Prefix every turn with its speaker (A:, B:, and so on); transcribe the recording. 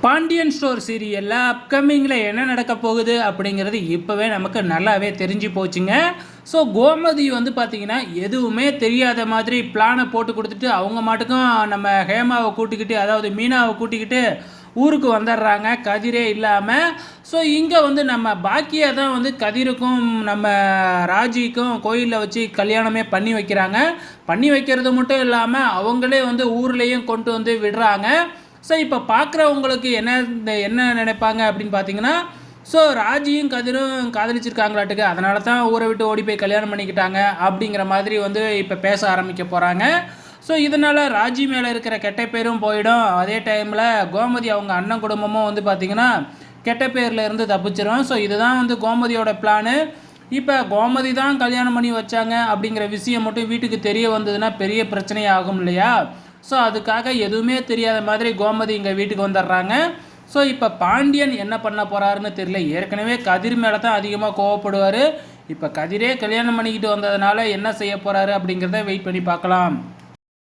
A: Pandian store சீரியலில் அப்கமிங்கில் என்ன நடக்க போகுது அப்படிங்கிறது இப்போவே நமக்கு நல்லாவே தெரிஞ்சு போச்சுங்க. ஸோ கோமதி வந்து பார்த்திங்கன்னா எதுவுமே தெரியாத மாதிரி பிளானை போட்டு கொடுத்துட்டு அவங்க மாட்டுக்கும் நம்ம ஹேமாவை கூட்டிக்கிட்டு, அதாவது மீனாவை கூட்டிக்கிட்டு ஊருக்கு வந்துடுறாங்க கதிரே இல்லாமல். ஸோ இங்கே வந்து நம்ம பாக்கியாக தான் வந்து கதிருக்கும் நம்ம ராஜிக்கும் கோயிலில் வச்சு கல்யாணமே பண்ணி வைக்கிறாங்க. பண்ணி வைக்கிறது மட்டும் இல்லாமல் அவங்களே வந்து ஊர்லேயும் கொண்டு வந்து விடுறாங்க. ஸோ இப்போ பார்க்குறவங்களுக்கு என்ன நினைப்பாங்க அப்படின்னு பார்த்தீங்கன்னா, ஸோ ராஜியும் கதிரும் காதலிச்சிருக்காங்களாட்டுக்கு, அதனால தான் ஊரை விட்டு ஓடி போய் கல்யாணம் பண்ணிக்கிட்டாங்க அப்படிங்கிற மாதிரி வந்து இப்போ பேச ஆரம்பிக்க போகிறாங்க. ஸோ இதனால் ராஜி மேலே இருக்கிற கெட்ட பேரும் போயிடும். அதே டைமில் கோமதி அவங்க அண்ணன் குடும்பமும் வந்து பார்த்திங்கன்னா கெட்ட பேரில் இருந்து தப்பிச்சிடும். ஸோ இதுதான் வந்து கோமதியோட பிளானு. இப்போ கோமதி தான் கல்யாணம் பண்ணி வச்சாங்க அப்படிங்கிற விஷயம் மட்டும் வீட்டுக்கு தெரிய வந்ததுன்னா பெரிய பிரச்சனையாகும் இல்லையா? ஸோ அதுக்காக எதுவுமே தெரியாத மாதிரி கோமதி இங்கே வீட்டுக்கு வந்துடுறாங்க. ஸோ இப்போ பாண்டியன் என்ன பண்ண போகிறாருன்னு தெரியல. ஏற்கனவே கதிர் மேலே தான் அதிகமாக கோவப்படுவார். இப்போ கதிரே கல்யாணம் பண்ணிக்கிட்டு வந்ததுனால என்ன செய்ய போகிறாரு அப்படிங்கிறத வெயிட் பண்ணி பார்க்கலாம்.